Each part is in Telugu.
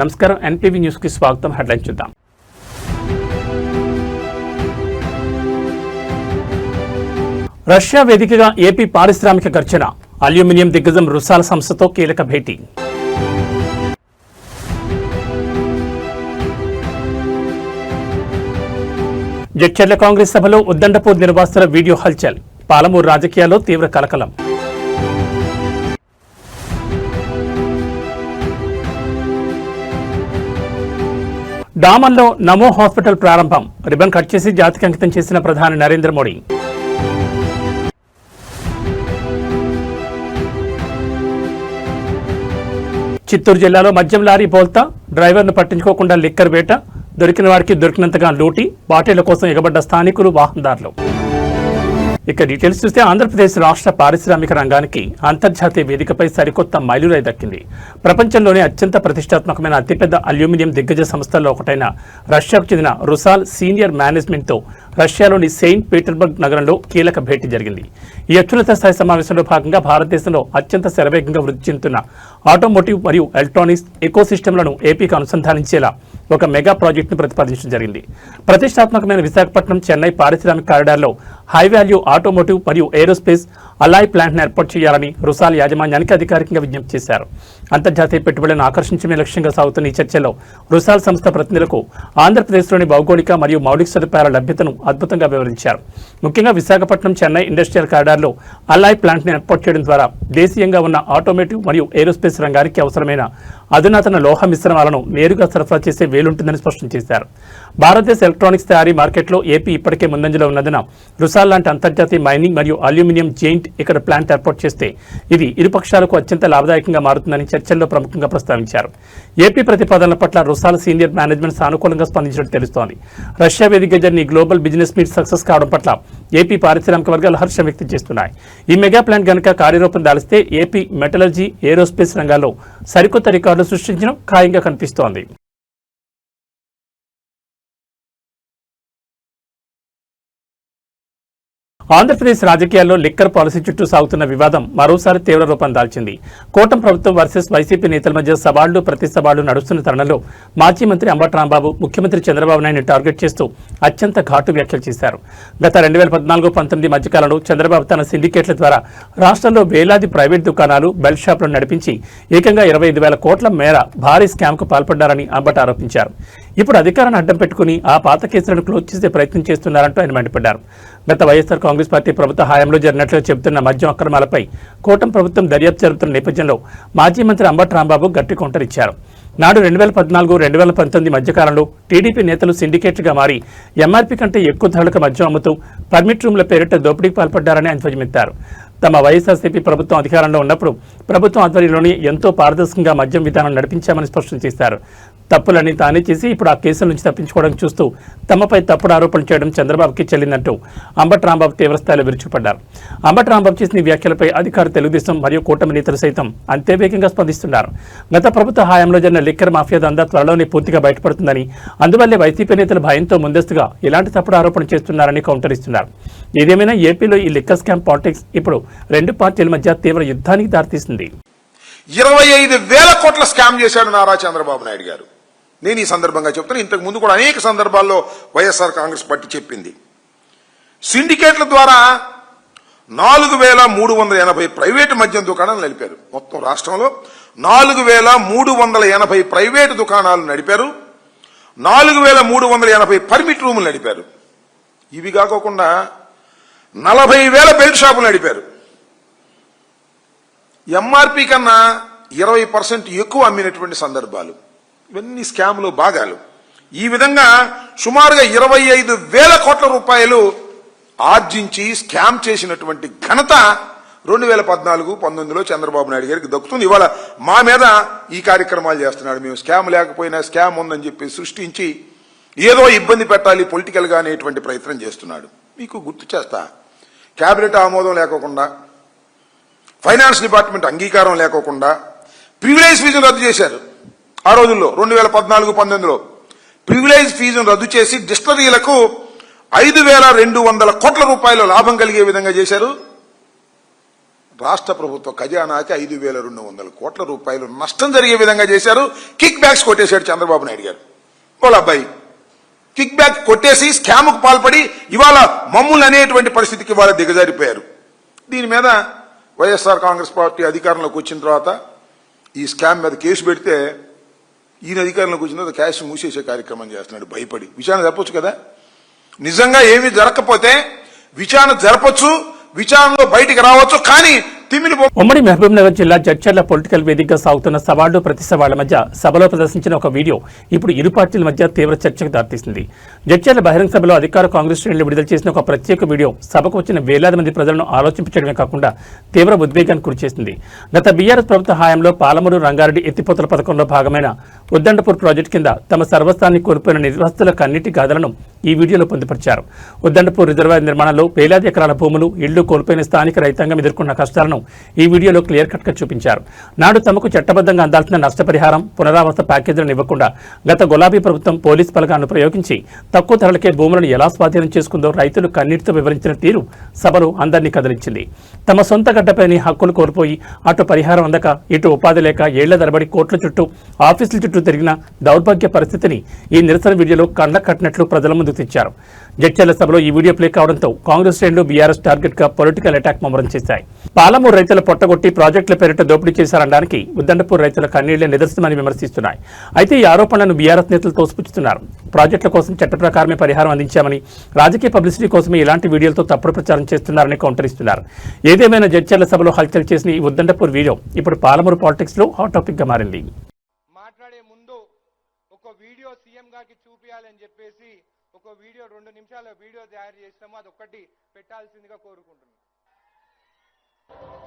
నమస్కారం ఎన్టీవీ న్యూస్ కి స్వాగతం. హెడ్లైన్ చూద్దాం. రష్యా వేదికగా ఏపీ పారిశ్రామిక ఘర్షణ, అల్యూమినియం దిగ్గజం రుసాల్ సంస్థతో కీలక భేటీ. జడ్చర్ల కాంగ్రెస్ సభలో ఉద్దండపూర్ నిర్వాసితుల వీడియో హల్చల్, పాలమూరు రాజకీయాల్లో తీవ్ర కలకలం. డామన్లో నమో హాస్పిటల్ ప్రారంభం, రిబన్ కట్ చేసి జాతికి అంకితం చేసిన ప్రధాని నరేంద్ర మోడీ. చిత్తూరు జిల్లాలో మద్యం లారీ బోల్తా, డ్రైవర్ను పట్టించుకోకుండా లిక్కర్ వేట, దొరికిన వారికి దొరికినంతగా లూటీ, బాటిళ్ల కోసం ఎగబడ్డ స్థానికులు, వాహనదారులు. ఇక డీటెయిల్స్ చూస్తే ఆంధ్రప్రదేశ్ రాష్ట్ర పారిశ్రామిక రంగానికి అంతర్జాతీయ వేదికపై సరికొత్త మైలురాయి దక్కింది. ప్రపంచంలోనే అత్యంత ప్రతిష్టాత్మకమైన అతిపెద్ద అల్యూమినియం దిగ్గజ సంస్థల్లో ఒకటైన రష్యాకు చెందిన రుసాల్ సీనియర్ మేనేజ్మెంట్తో రష్యాలోని సెయింట్ పీటర్స్బర్గ్ నగరంలో కీలక భేటీ జరిగింది. ఈ అత్యున్నత స్థాయి సమావేశంలో భాగంగా భారతదేశంలో అత్యంత శరవేగంగా వృద్ధి చెందుతున్న ఆటోమోటివ్ మరియు ఎలక్ట్రానిక్స్ ఎకోసిస్టమ్లను ఏపీకి అనుసంధానించేలా ఒక మెగా ప్రాజెక్టును ప్రతిపాదించడం జరిగింది. ప్రతిష్టాత్మకమైన విశాఖపట్నం చెన్నై పారిశ్రామిక కారిడార్లో హై వాల్యూ ఆటోమోటివ్ మరియు ఏరోస్పేస్ అలాయ్ ప్లాంట్ను ఏర్పాటు చేయాలని రుసాల్ యాజమాన్యానికి అధికారికంగా విజ్ఞప్తి చేశారు. అంతర్జాతీయ పెట్టుబడులను ఆకర్షించడమే లక్ష్యంగా సాగుతున్న ఈ చర్చలో రుసాల్ సంస్థ ప్రతినిధులకు ఆంధ్రప్రదేశ్లోని భౌగోళిక మరియు మౌలిక సదుపాయాల లభ్యతను అద్భుతంగా వివరించారు. ముఖ్యంగా విశాఖపట్నం చెన్నై ఇండస్ట్రియల్ కారిడార్లో అలాయ్ ప్లాంట్ను ఏర్పాటు చేయడం ద్వారా దేశీయంగా ఉన్న ఆటోమోటివ్ మరియు ఏరోస్పేస్ రంగానికి అవసరమైన అధునాతన లోహ మిశ్రమాలను నేరుగా సరఫరా చేసే వేలుంటుందని స్పష్టం చేశారు. భారతదేశ ఎలక్ట్రానిక్స్ తయారీ మార్కెట్లో ఏపీ ఇప్పటికే ముందంజలో ఉన్నందున రుసాల్ లాంటి అంతర్జాతీయ మైనింగ్ మరియు అల్యూమినియం జెయింట్ ఇక్కడ ప్లాంట్ ఏర్పాటు చేస్తే ఇది ఇరు పక్షాలకు అత్యంత లాభదాయకంగా మారుతుందని చర్చల్లో ప్రముఖంగా ప్రస్తావించారు. ఏపీ ప్రతిపాదనల పట్ల రుసాల్ సీనియర్ మేనేజ్మెంట్ సానుకూలంగా స్పందించినట్టు తెలుస్తోంది. రష్యా వేదికగా జరిగిన గ్లోబల్ బిజినెస్ మీట్ సక్సెస్ కావడం పట్ల ఏపీ పారిశ్రామిక వర్గాలు హర్షం వ్యక్తం చేస్తున్నాయి. ఈ మెగా ప్లాంట్ గనుక కార్యరూపం దాలిస్తే ఏపీ మెటలర్జీ, ఏరోస్పేస్ రంగాల్లో సరికొత్త రికార్డులు సృష్టించడం ఖాయంగా కనిపిస్తోంది. ఆంధ్రప్రదేశ్ రాజకీయాల్లో లిక్కర్ పాలసీ చుట్టూ సాగుతున్న వివాదం మరోసారి తీవ్ర రూపం దాల్చింది. కూటమి ప్రభుత్వం వర్సెస్ వైసీపీ నేతల మధ్య సవాళ్లు ప్రతి సవాళ్లు నడుస్తున్న తరుణంలో మాజీ మంత్రి అంబటి రాంబాబు ముఖ్యమంత్రి చంద్రబాబు నాయుడుని టార్గెట్ చేస్తూ అత్యంత ఘాటు వ్యాఖ్యలు చేశారు. గత 2014-19 మధ్యకాలంలో చంద్రబాబు తన సిండికేట్ల ద్వారా రాష్ట్రంలో వేలాది ప్రైవేట్ దుకాణాలు, బెల్ట్ షాపులను నడిపించి ఏకంగా 25,000 కోట్ల మేర భారీ స్కామ్కు పాల్పడ్డారని అంబటి ఆరోపించారు. ఇప్పుడు అధికారాన్ని అడ్డం పెట్టుకుని ఆ పాత కేసులను క్లోజ్ చేసే ప్రయత్నం చేస్తున్నారంటూ ఆయన మండిపడ్డారు. గత వైఎస్ఆర్ కాంగ్రెస్ పార్టీ ప్రభుత్వ హయాంలో జరిగినట్లు చెబుతున్న మద్యం అక్రమాలపై కూటమి ప్రభుత్వం దర్యాప్తు జరుపుతున్న నేపథ్యంలో మాజీ మంత్రి అంబటి రాంబాబు గట్టి కౌంటర్ ఇచ్చారు. నాడు 2014-2019 మధ్యకాలంలో టీడీపీ నేతలు సిండికేట్గా మారి ఎంఆర్పీ కంటే ఎక్కువ ధరలకు మద్యం అమ్ముతూ పర్మిట్ రూమ్ల పేరిట దోపిడీకి పాల్పడ్డారని ఆయన ధ్వజమెత్తారు. తమ వైఎస్ఆర్సీపీ ప్రభుత్వం అధికారంలో ఉన్నప్పుడు ప్రభుత్వం ఆధ్వర్యంలోని ఎంతో పారదర్శకంగా మద్యం విధానం నడిపించామని స్పష్టం చేశారు. తప్పులన్నీ తానే చేసి ఇప్పుడు ఆ కేసుల నుంచి తప్పించుకోవడం చూస్తూ తమపై తప్పుడు ఆరోపణలు చేయడం చంద్రబాబుకి చెల్లిందంటూ అంబటి రాంబాబు తీవ్రస్థాయిలో విరుచుకుపడ్డారు. అంబటి రాంబాబు చేసిన ఈ వ్యాఖ్యలపై అధికార తెలుగుదేశం మరియు కూటమి నేతలు సైతం అంతే వేగంగా స్పందిస్తున్నారు. గత ప్రభుత్వ హయాంలో జరిగిన లిక్కర్ మాఫియా దందా త్వరలోనే పూర్తిగా బయటపడుతుందని, అందువల్లే వైసీపీ నేతలు భయంతో ముందస్తుగా ఇలాంటి తప్పుడు ఆరోపణలు చేస్తున్నారని కౌంటర్ ఇస్తున్నారు. ఏదేమైనా ఏపీలో ఈ లిక్కర్ స్కామ్ పాలిటిక్స్ ఇప్పుడు రెండు పార్టీల మధ్య తీవ్ర యుద్ధానికి దారితీసింది. 25,000 కోట్ల స్కామ్ చేశాడు నారా చంద్రబాబు నాయుడు గారు. నేను ఈ సందర్భంగా చెప్తాను, ఇంతకు ముందు కూడా అనేక సందర్భాల్లో వైఎస్ఆర్ కాంగ్రెస్ పార్టీ చెప్పింది. సిండికేట్ల ద్వారా 4,380 ప్రైవేటు మద్యం దుకాణాలు నడిపారు. మొత్తం రాష్ట్రంలో 4,380 ప్రైవేటు దుకాణాలు నడిపారు. 4,380 పర్మిట్ రూములు నడిపారు. ఇవి కాకుండా 40,000 బెల్ట్ షాపులు నడిపారు. ఎంఆర్పీ కన్నా 20% ఎక్కువ అమ్మినటువంటి సందర్భాలు. ఇవన్నీ స్కామ్లు, భాగాలు. ఈ విధంగా సుమారుగా 25,000 కోట్ల రూపాయలు ఆర్జించి స్కామ్ చేసినటువంటి ఘనత 2014-19లో చంద్రబాబు నాయుడు గారికి దక్కుతుంది. ఇవాళ మా మీద ఈ కార్యక్రమాలు చేస్తున్నాడు. మేము స్కామ్ లేకపోయినా స్కామ్ ఉందని చెప్పి సృష్టించి ఏదో ఇబ్బంది పెట్టాలి పొలిటికల్ గా అనేటువంటి ప్రయత్నం చేస్తున్నాడు. మీకు గుర్తు చేస్తా, కేబినెట్ ఆమోదం లేకోకుండా, ఫైనాన్స్ డిపార్ట్మెంట్ అంగీకారం లేకోకుండా ప్రివిలేజ్ ఫీజును రద్దు చేశారు. ఆ రోజుల్లో 2014-19లో ప్రివిలేజ్ ఫీజును రద్దు చేసి డిస్టిలరీలకు 5,200 కోట్ల రూపాయల లాభం కలిగే విధంగా చేశారు. రాష్ట్ర ప్రభుత్వ ఖజానాకి 5,200 కోట్ల రూపాయలు నష్టం జరిగే విధంగా చేశారు. కిక్ బ్యాక్స్ కొట్టేశాడు చంద్రబాబు నాయుడు గారు. వాళ్ళ అబ్బాయి కిక్ బ్యాక్ కొట్టేసి స్కామ్కు పాల్పడి ఇవాళ మమ్ములు అనేటువంటి పరిస్థితికి ఇవాళ దిగజారిపోయారు. దీని మీద వైఎస్ఆర్ కాంగ్రెస్ పార్టీ అధికారంలోకి వచ్చిన తర్వాత ఈ స్కామ్ మీద కేసు పెడితే ఈయన అధికారంలోకి వచ్చిన తర్వాత క్యాష్ మూసేసే కార్యక్రమం చేస్తున్నాడు భయపడి. విచారణ జరపచ్చు కదా, నిజంగా ఏమీ జరగకపోతే విచారణ జరపచ్చు, విచారణలో బయటికి రావచ్చు. కానీ ఉమ్మడి మహబూబ్ నగర్ జిల్లా జడ్చర్ల పొలిటికల్ వేదికగా సాగుతున్న సవాళ్లు ప్రతి సవాళ్ల మధ్య సభలో ప్రదర్శించిన ఒక వీడియో ఇప్పుడు ఇరు పార్టీల మధ్య తీవ్ర చర్చకు దారితీసింది. జడ్చర్ల బహిరంగ సభలో అధికార కాంగ్రెస్ శ్రేణులు విడుదల చేసిన ఒక ప్రత్యేక వీడియో సభకు వచ్చిన వేలాది మంది ప్రజలను ఆలోచించడమే కాకుండా తీవ్ర ఉద్వేగానికి గురిచేసింది. గత బీఆర్ఎస్ ప్రభుత్వ హయాంలో పాలమూరు రంగారెడ్డి ఎత్తిపోతల పథకంలో భాగమైన ఉద్దండపూర్ ప్రాజెక్టు కింద తమ సర్వస్వాన్ని కోల్పోయిన నిర్వాసితుల కన్నీటి గాథలను ఈ వీడియోలో పొందుపరిచారు. ఉద్దండపూర్ రిజర్వాయర్ నిర్మాణంలో వేలాది ఎకరాల భూములు, ఇళ్లు కోల్పోయిన స్థానిక రైతాంగం ఎదుర్కొన్న కష్టాలను ఈ వీడియోలో క్లియర్ కట్ గా చూపించారు. నాడు తమకు చట్టబద్ధంగా అందాల్సిన నష్టపరిహారం, పునరావాస ప్యాకేజీలను ఇవ్వకుండా గత గులాబీ ప్రభుత్వం పోలీస్ బలగాలను ప్రయోగించి తక్కువ ధరలకే భూములను ఎలా స్వాధీనం చేసుకుందో రైతులు కన్నీటితో వివరించిన తీరు సభలో అందరినీ కదిలించింది. తమ సొంత గడ్డపైని హక్కులు కోల్పోయి అటు పరిహారం అందక ఇటు ఉపాధి లేక ఏళ్ల తరబడి కోట్ల చుట్టూ ఆఫీసుల చుట్టూ తిరిగిన దౌర్భాగ్య పరిస్థితిని ఈ నిరసన వీడియోలో కళ్ళ కట్టినట్లు ప్రజల ముందుకు తెచ్చారు. జడ్చర్ల సభలో ఈ వీడియో ప్లే కావడంతో కాంగ్రెస్ శ్రేణులు బీఆర్ఎస్ టార్గెట్ గా పొలిటికల్ అటాక్ ముమ్మరం చేశాయి. పాలమూరు రైతుల పొట్టగొట్టి ప్రాజెక్టుల పేరిట దోపిడీ చేశారనడానికి ఉద్దండపూర్ రైతుల కన్నీళ్లే నిదర్శనమని విమర్శిస్తున్నాయి. అయితే ఈ ఆరోపణలను బీఆర్ఎస్ నేతలు తోసిపుచ్చుతున్నారు. ప్రాజెక్టుల కోసం చట్ట ప్రకారమే పరిహారం అందించామని, రాజకీయ పబ్లిసిటీ కోసమే ఇలాంటి వీడియోలతో తప్పుడు ప్రచారం చేస్తున్నారని కౌంటరిస్తున్నారు. ఏదేమైనా జడ్చర్ల సభలో హల్చల్ చేసిన ఈ ఉద్దండపూర్ వీడియో ఇప్పుడు పాలమూరు పాలిటిక్స్ లో హాట్ టాపిక్ గా మారింది. మాట్లాడే ముందు ఒక వీడియో సీఎం గారికి చూపించాలని చెప్పేసి ఒక వీడియో 2 నిమిషాల వీడియో తయారు చేస్తాము, అదొక్కటి పెట్టాల్సిందిగా కోరుకుంటున్నాను.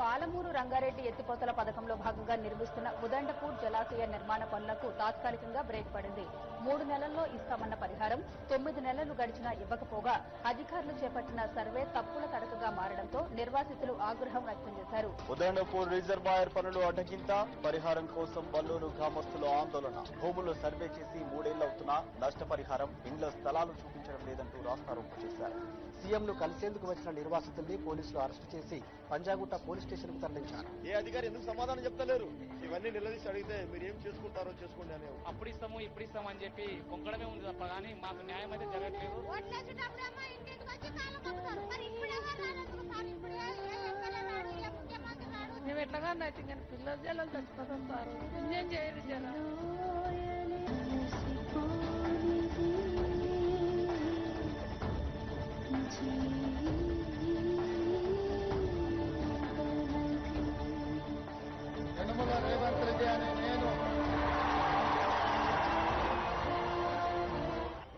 పాలమూరు రంగారెడ్డి ఎత్తిపోతల పథకంలో భాగంగా నిర్మిస్తున్న ఉదండపూర్ జలాశయ నిర్మాణ పనులకు తాత్కాలికంగా బ్రేక్ పడింది. 3 నెలల్లో ఇస్తామన్న పరిహారం 9 నెలలు గడిచినా ఇవ్వకపోగా అధికారులు చేపట్టిన సర్వే తప్పుల తడకగా మారడంతో నిర్వాసితులు ఆగ్రహం వ్యక్తం చేశారు. ఉదండపూర్ రిజర్వాయర్ పనులు అడ్డగింత, పరిహారం కోసం బల్లూరు గ్రామస్తులు ఆందోళన. భూములు సర్వే చేసి 3 ఏళ్లవుతున్నా నష్టపరిహారం, ఇండ్ల స్థలాలు చూపించడం లేదంటూ రాస్తారోకో చేశారు. సీఎంను కలిసేందుకు వచ్చిన నిర్వాసితుల్ని పోలీసులు అరెస్టు చేసి పంజాగుట్ట పోలీస్ స్టేషన్ కు తరలించారు. ఏ అధికారి ఎందుకు సమాధానం చెప్తలేరు? ఇవన్నీ నిలదీసి అడిగితే మీరు ఏం చేసుకుంటారో చేసుకోండి అనే. అప్పుడు ఇస్తాము ఇప్పుడు ఇస్తాము అని చెప్పి పొంగడమే ఉంది తప్ప కానీ మాకు న్యాయం అయితే జరగట్లేదు. మేము ఎట్లాగా అయితే కానీ పిల్లలు జనాలు చచ్చిపోతాం సార్, ఇంజన్ చేయరు జనాలు.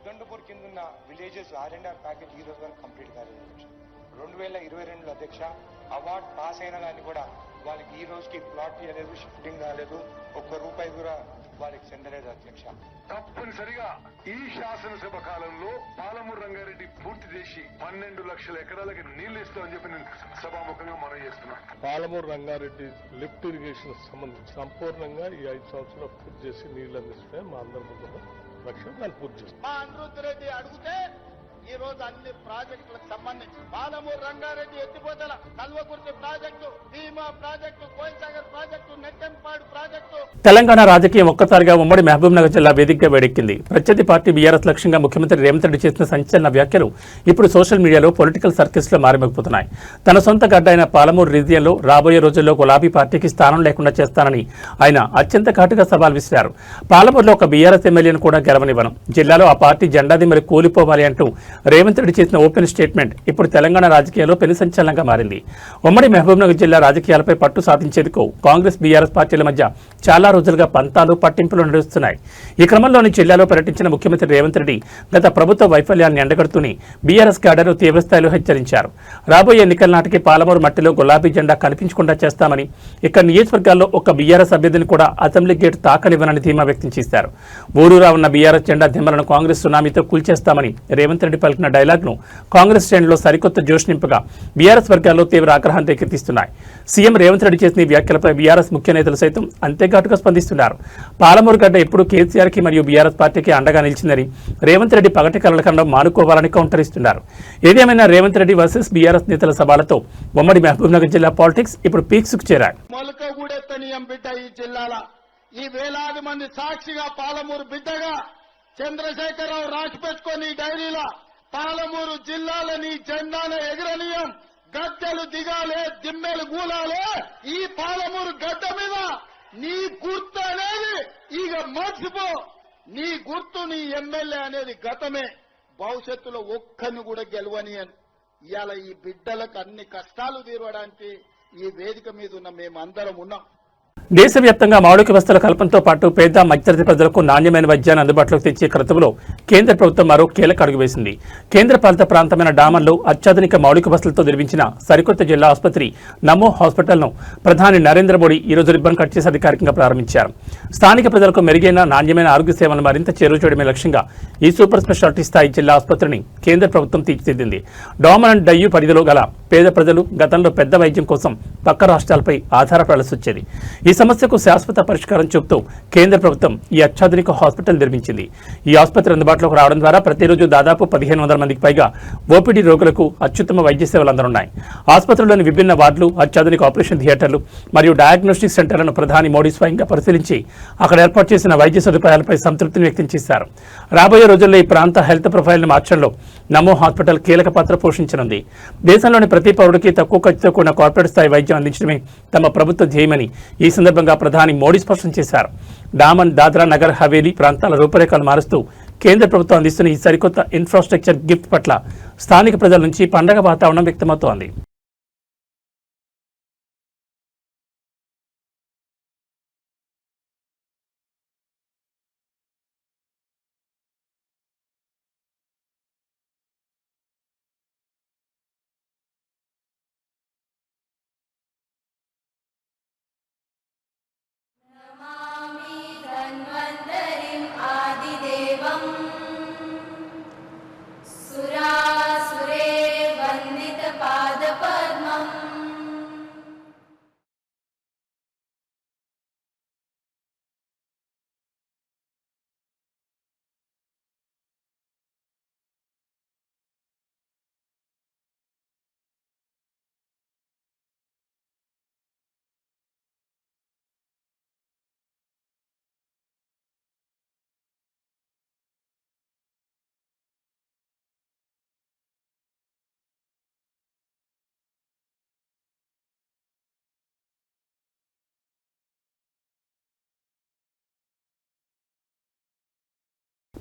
ఉదండపూర్ కింద ఉన్న విలేజెస్ R&R ప్యాకేజ్ ఈ రోజు వరకు కంప్లీట్ కాలేదు. 2022లో అధ్యక్ష అవార్డ్ పాస్ అయినా కానీ కూడా వాళ్ళకి ఈ రోజుకి ప్లాట్ చేయలేదు, షిఫ్టింగ్ కాలేదు, ₹1 కూడా వాళ్ళకి చెందలేదు అధ్యక్ష. తప్పనిసరిగా ఈ శాసనసభ కాలంలో పాలమూరు రంగారెడ్డి పూర్తి చేసి 12 లక్షల ఎకరాలకి నీళ్లు ఇస్తామని చెప్పి నేను సభాముఖంగా మనం చేస్తున్నాను. పాలమూరు రంగారెడ్డి లిఫ్ట్ ఇరిగేషన్ సంబంధించి సంపూర్ణంగా ఈ 5 సంవత్సరాలు పూర్తి చేసి నీళ్లు అందిస్తే మా అందరి ముందు లక్ష్యం దాన్ని పూర్తి చేస్తాం. మా అనిరుద్ధ్ రెడ్డి అడిగితే ఈ రోజు అన్ని ప్రాజెక్టులకు సంబంధించి పాలమూరు రంగారెడ్డి ఎత్తిపోతల, Kalwakurthy project, Bhima project, Koilsagar project, Nettempadu project. Telangana రాజకీయం ఒక్కసారిగా ఉమ్మడి మహబూబ్ నగర్ జిల్లా వేదికగా వేడెక్కింది. ప్రత్యర్థి పార్టీ బీఆర్ఎస్ లక్ష్యంగా ముఖ్యమంత్రి రేవంత్ రెడ్డి చేసిన సంచలన వ్యాఖ్యలు ఇప్పుడు సోషల్ మీడియాలో పొలిటికల్ సర్కిల్స్ లో మారిమోగిపోతున్నాయి. తన సొంత గడ్డ అయిన పాలమూరు రీజియన్లో రాబోయే రోజుల్లో గులాబీ పార్టీకి స్థానం లేకుండా చేస్తానని ఆయన అత్యంత ఘాటుగా సవాల్ విసిరారు. పాలమూరులో ఒక బీఆర్ఎస్ ఎమ్మెల్యేను కూడా గెలవనివ్వను, జిల్లాలో ఆ పార్టీ జెండాది మరి కూలిపోవాలి అంటూ రేవంత్ రెడ్డి చేసిన ఓపెన్ స్టేట్మెంట్ ఇప్పుడు తెలంగాణ రాజకీయాల్లో పెను సంచలనంగా మారింది. ఉమ్మడి మహబూబ్నగర్ జిల్లా రాజకీయాలపై పట్టు సాధించేందుకు కాంగ్రెస్ బీఆర్ఎస్ పార్టీల మధ్య చాలా రోజులుగా పంతాలు పట్టింపులు నడుస్తున్నాయి. ఈ క్రమంలోని జిల్లాలో పర్యటించిన ముఖ్యమంత్రి రేవంత్ రెడ్డి గత ప్రభుత్వ వైఫల్యాన్ని ఎండగడుతూనే బీఆర్ఎస్ క్యాడర్ను తీవ్రస్థాయిలో హెచ్చరించారు. రాబోయే ఎన్నికల నాటికి పాలమూరు మట్టిలో గులాబీ జెండా కనిపించకుండా చేస్తామని, ఇక్కడ నియోజకవర్గాల్లో ఒక బీఆర్ఎస్ అభ్యర్థిని కూడా అసెంబ్లీ గేట్ తాకనివ్వనని ధీమా వ్యక్తం చేశారు. ఊరూరా ఉన్న బీఆర్ఎస్ జెండా దిమ్మలను కాంగ్రెస్ సునామీతో కూల్చేస్తామని రేవంత్ రెడ్డి పలికిన డైలాగ్ను కాంగ్రెస్ శ్రేణుల్లో సరికొత్త జోష్ నింపగా బీఆర్ఎస్ వర్గాల్లో తీవ్ర ఆగ్రహాన్ని రేకెత్తిస్తున్నాయి. సీఎం రేవంత్ రెడ్డి చేసిన ఈ వ్యాఖ్యలపై బీఆర్ఎస్ ముఖ్య నేతలు సైతం అంతేఘాటుగా స్పందిస్తున్నారు. పాలమూరు గడ్డ ఎప్పుడూ కేసీఆర్కి మరియు బీఆర్ఎస్ పార్టీకి అండగా నిలిచిందని రేవంత్ రెడ్డి పగటి కలల కన్నా మానుకోవాలని కౌంటర్ ఇస్తున్నారు. ఏదేమైనా రేవంత్ రెడ్డి వర్సెస్ బీఆర్ఎస్ నేతల సభలతో ఉమ్మడి మహబూబ్నగర్ జిల్లా పాలిటిక్స్ ఇప్పుడు పీక్స్ కు చేరాయి. ఈ వేలాది మంది సాక్షిగా పాలమూరు బిడ్డగా చంద్రశేఖరరావు రాసి పెట్టుకొని డైరీలో పాలమూరు జిల్లాలని జెండాల ఎగరనీయం, గద్దెలు దిగాలే, దిమ్మెలు గూలాలే, ఈ పాలమూరు గడ్డ మీద నీ గుర్తు అనేది ఇక మర్చిపో. నీ గుర్తు నీ ఎమ్మెల్యే అనేది గతమే, భవిష్యత్తులో ఒక్కరిని కూడా గెలవని అని. ఇవాళ ఈ బిడ్డలకు అన్ని కష్టాలు తీరవడానికి ఈ వేదిక మీద ఉన్న మేమందరం ఉన్నాం. దేశవ్యాప్తంగా మౌలిక వసతుల కల్పనతో పాటు పేద మధ్యతరగతి ప్రజలకు నాణ్యమైన వైద్యాన్ని అందుబాటులోకి తెచ్చే క్రతువులో కేంద్ర ప్రభుత్వం మరో కీలక అడుగు వేసింది. కేంద్ర పాలిత ప్రాంతమైన డామన్లో అత్యాధునిక మౌలిక వసతులతో నిర్మించిన సరికొత్త జిల్లా ఆసుపత్రి నమో హాస్పిటల్ను ప్రధాని నరేంద్ర మోడీ ఈ రోజు రిబ్బన్ కట్ చేసి అధికారికంగా ప్రారంభించారు. స్థానిక ప్రజలకు మెరుగైన నాణ్యమైన ఆరోగ్య సేవలను మరింత చేరువచేయడమే లక్ష్యంగా ఈ సూపర్ స్పెషాలిటీ స్థాయి జిల్లా ఆసుపత్రిని కేంద్ర ప్రభుత్వం తీర్చిదిద్దింది. డామన్ అండ్ డయ్యూ పరిధిలో గల పేద ప్రజలు గతంలో పెద్ద వైద్యం కోసం పక్క రాష్ట్రాలపై ఆధారపడాల్సి వచ్చేది. ఈ సమస్యకు శాశ్వత పరిష్కారం చూపుతూ కేంద్ర ప్రభుత్వం ఈ అత్యాధునిక హాస్పిటల్ నిర్మించింది. ఈ ఆసుపత్రి అందుబాటులోకి రావడం ద్వారా ప్రతిరోజు దాదాపు 1500 మందికి పైగా ఓపీడీ రోగులకు అత్యుత్తమ వైద్య సేవలు అందనున్నాయి. ఆసుపత్రిలోని విభిన్న వార్డులు, అత్యాధునిక ఆపరేషన్ థియేటర్లు మరియు డయాగ్నోస్టిక్ సెంటర్లను ప్రధాని మోడీ స్వయంగా పరిశీలించి అక్కడ ఏర్పాటు చేసిన వైద్య సదుపాయాలపై సంతృప్తిని వ్యక్తం చేశారు. రాబోయే రోజుల్లో ఈ ప్రాంత హెల్త్ ప్రొఫైల్ను మార్చడంలో నమో హాస్పిటల్ కీలక పాత్ర పోషించనుంది. దేశంలోని ప్రతి పౌరుడికి తక్కువ ఖర్చుతో కూడిన కార్పొరేట్ స్థాయి వైద్యం అందించడమే తమ ప్రభుత్వ ధ్యేయమని ఈ సందర్భంగా ప్రధాని మోడీ స్పష్టం చేశారు. డామన్, దాద్రా నగర్ హవేలీ ప్రాంతాల రూపురేఖలు మారుస్తూ కేంద్ర ప్రభుత్వం అందిస్తున్న ఈ సరికొత్త ఇన్ఫ్రాస్ట్రక్చర్ గిఫ్ట్ పట్ల స్థానిక ప్రజల నుంచి పండగ వాతావరణం వ్యక్తమవుతోంది.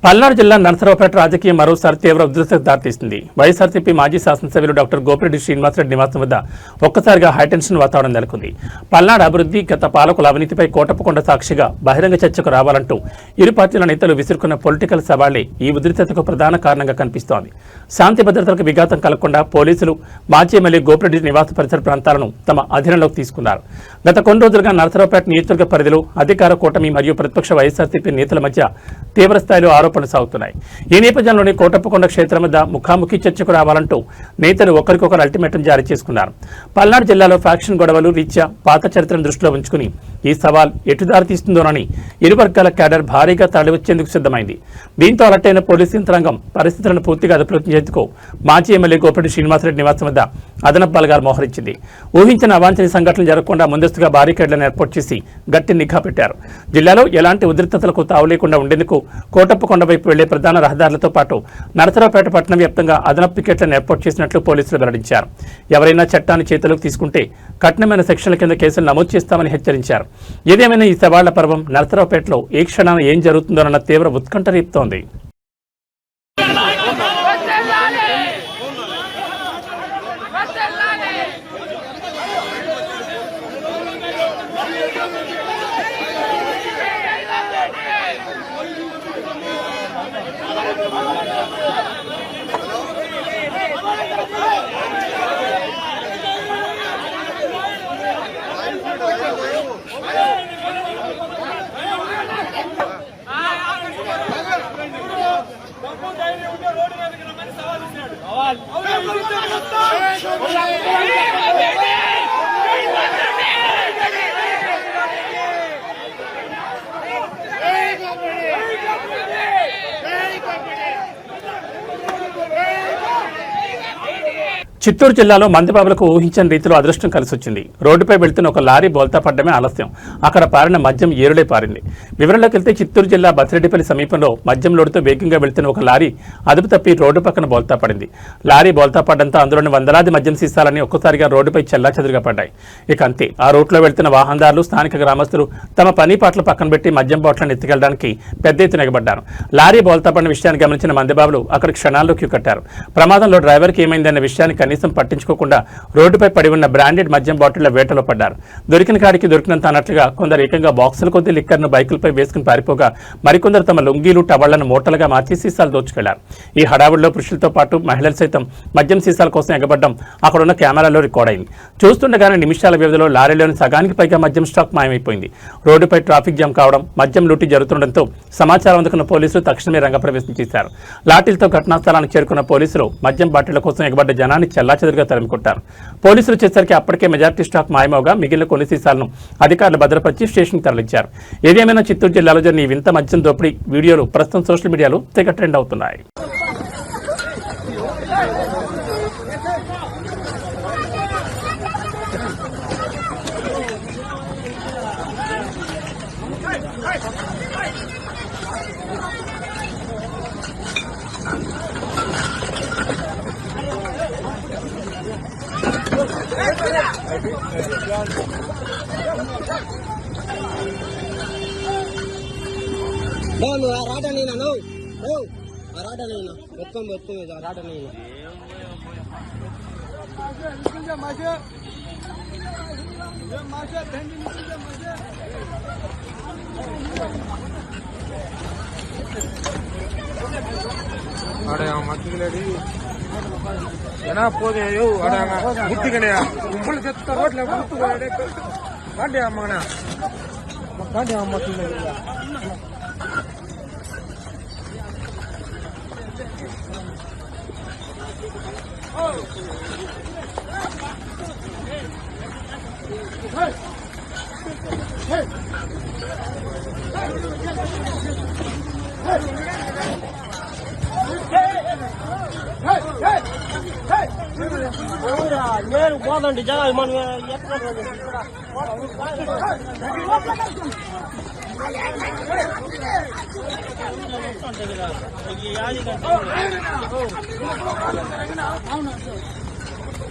పల్నాడు జిల్లా నరసరావుపేట రాజకీయం మరోసారి తీవ్ర ఉద్రిక్తతకు దారితీసింది. వైఎస్ఆర్సీపీ మాజీ శాసనసభ్యులు డాక్టర్ గోపిరెడ్డి శ్రీనివాసరెడ్డి నివాసం వద్ద ఒక్కసారిగా హైటెన్షన్ వాతావరణం నెలకొంది. పల్నాడు అభివృద్ధి, గత పాలకుల అవినీతిపై కోటప్పకొండ సాక్షిగా బహిరంగ చర్చకు రావాలంటూ ఇరు పార్టీల నేతలు విసురుకున్న పొలిటికల్ సవాళ్లే ఈ ఉద్రిక్తతకు ప్రధాన కారణంగా కనిపిస్తోంది. శాంతి భద్రతలకు విఘాతం కలగకుండా పోలీసులు మాజీ ఎమ్మెల్యే గోపిరెడ్డి నివాస పరిసర ప్రాంతాలను తమ అధీనంలోకి తీసుకున్నారు. గత కొన్ని రోజులుగా నరసరావుపేట నియోజకవర్గ పరిధిలో అధికార కూటమి మరియు ప్రతిపక్ష వైఎస్ఆర్సీపీ నేతల మధ్య తీవ్రస్థాయిలో ఆరోపణలు సాగుతున్నాయి. ఈ నేపథ్యంలోనే కోటప్పకొండ క్షేత్రం వద్ద ముఖాముఖి చర్చకు రావాలంటూ నేతలు ఒకరికొకరు అల్టిమేటం జారీ చేసుకున్నారు. పల్నాడు జిల్లాలో ఫ్యాక్షన్ గొడవలు రీత్యా పాత చరిత్రను దృష్టిలో ఉంచుకుని ఈ సవాల్ ఎటు దారితీస్తుందోనని ఇరు వర్గాల క్యాడర్ భారీగా తరలివచ్చేందుకు సిద్ధమైంది. దీంతో అలర్టైన పోలీసు యంత్రాంగం పరిస్థితులను పూర్తిగా అదుపులోకి చేసేందుకు మాజీ ఎమ్మెల్యే గోపిరెడ్డి శ్రీనివాసరెడ్డి నివాసం వద్ద అదనపు బలగాలు మోహరించింది. ఊహించిన అవాంఛనీయ సంఘటనలు జరగకుండా ముందస్తుగా బారికేడ్లను ఏర్పాటు చేసి గట్టి నిఘా పెట్టారు. జిల్లాలో ఎలాంటి ఉద్రిక్తతలకు తావు లేకుండా ఉండేందుకు కోటప్పకొండ వైపు వెళ్లే ప్రధాన రహదారులతో పాటు నరసరావుపేట పట్టణం వ్యాప్తంగా అదనపు పికెట్లను ఏర్పాటు చేసినట్లు పోలీసులు వెల్లడించారు. ఎవరైనా చట్టాన్ని చేతిలోకి తీసుకుంటే కఠినమైన సెక్షన్ల కింద కేసులు నమోదు చేస్తామని హెచ్చరించారు. ఏదేమైనా ఈ సవాళ్ల పర్వం నరసరావుపేటలో ఏ క్షణాన ఏం జరుగుతుందోనన్న తీవ్ర ఉత్కంఠ రేపుతోంది. చిత్తూరు జిల్లాలో మందిబాబులకు ఊహించని రీతిలో అదృష్టం కలిసొచ్చింది. రోడ్డుపై వెళ్తున్న ఒక లారీ బోల్తా పడ్డమే ఆలస్యం. అక్కడ పారిన మద్యం ఏరులై పారింది. వివరంలోకి వెళ్తే చిత్తూరు జిల్లా బసిరెడ్డిపల్లి సమీపంలో మద్యం లోడుతో వేగంగా వెళ్తున్న ఒక లారీ అదుపు తప్పి రోడ్డు పక్కన బోల్తా పడింది. లారీ బోల్తా పడ్డంతో అందులోని వందలాది మద్యం సీసాలని ఒక్కసారిగా రోడ్డుపై చెల్లాచెదురుగా పడ్డాయి. ఇక అంతే, ఆ రూట్లో వెళ్తున్న వాహనదారులు, స్థానిక గ్రామస్తులు తమ పని పాటలు పక్కన పెట్టి మద్యం బాట్లను ఎత్తుకెళ్లడానికి పెద్ద ఎత్తున ఎగబడ్డారు. లారీ బోల్తా పడిన విషయాన్ని గమనించిన మందిబాబులు అక్కడ క్షణాల్లో క్యూ కట్టారు. ప్రమాదంలో డ్రైవర్కి ఏమైందన్న విషయాన్ని కనీసం పట్టించుకోకుండా రోడ్డుపై పడి ఉన్న బ్రాండెడ్ మద్యం బాటిళ్ల వేటలో పడ్డారు. దొరికిన కాడికి దొరికినంత అన్నట్లుగా కొందరు ఏకంగా బాక్సుల కొద్ది లిక్కర్ను బైకులపై వేసుకుని పారిపోగా మరికొందరు తమ లుంగీలు, టవళ్లను మూటలుగా మార్చి సీసాలు దోచుకెళ్లారు. ఈ హడావుడిలో పురుషులతో పాటు మహిళలు సైతం మద్యం సీసాల కోసం ఎగబడ్డం అక్కడున్న కెమెరాలో రికార్డ్ అయింది. చూస్తుండగానే నిమిషాల వ్యవధిలో లారీలోని సగానికి పైగా మద్యం స్టాక్ మాయమైపోయింది. రోడ్డుపై ట్రాఫిక్ జామ్ కావడం, మద్యం లూటీ జరుగుతుండటంతో సమాచారం అందుకున్న పోలీసులు తక్షణమే రంగప్రవేశం చేశారు. లాఠీలతో ఘటనా స్థలానికి చేరుకున్న పోలీసులు మద్యం బాటిళ్ల కోసం ఎగబడ్డ జనాన్ని చెల్లాచెదురుగా తరిమికొట్టారు. పోలీసులు వచ్చేసరికి అప్పటికే మెజార్టీ స్టాక్ మాయమవగా మిగిలిన కొన్ని సీసాలను అధికారులు భద్రపరిచి స్టేషన్కి తరలించారు. ఏదేమైనా చిత్తూరు జిల్లాలో జరిగిన ఈ వింత మద్యం దోపిడీ వీడియోలు ప్రస్తుతం సోషల్ మీడియాలో తెగ ట్రెండ్ అవుతున్నాయి. పోదండి జనాలు మనం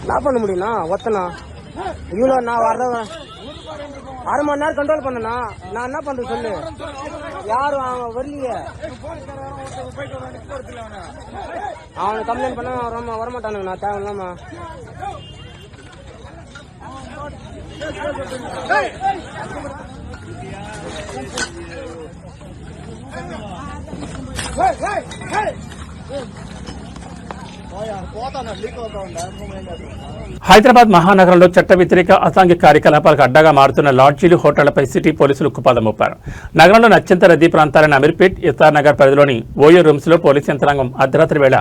நான் பண்ண முடியும்ண்ணா ஒத்தனா இவ்வளோ நான் வர்றத 6 மணி நேரம் கண்ட்ரோல் பண்ணனா நான் என்ன பண்றது சொல்லு யாரும் அவன் வரலையே அவனை கம்ப்ளைண்ட் பண்ண வரமாட்டானுங்க நான் தேவையில்லாமா హైదరాబాద్ మహానగరంలో చట్ట వ్యతిరేక అసాంఘిక కార్యకలాపాలకు అడ్డాగా మారుతున్న లాడ్జీలు, హోటళ్లపై సిటీ పోలీసులు ఉక్కుపాదం మోపారు. నగరంలోని అత్యంత రద్దీ ప్రాంతాలైన అమీర్పేట్, ఎస్ఆర్ నగర్ పరిధిలోని ఓయో రూమ్స్ లో పోలీసు యంత్రాంగం అర్ధరాత్రి వేళ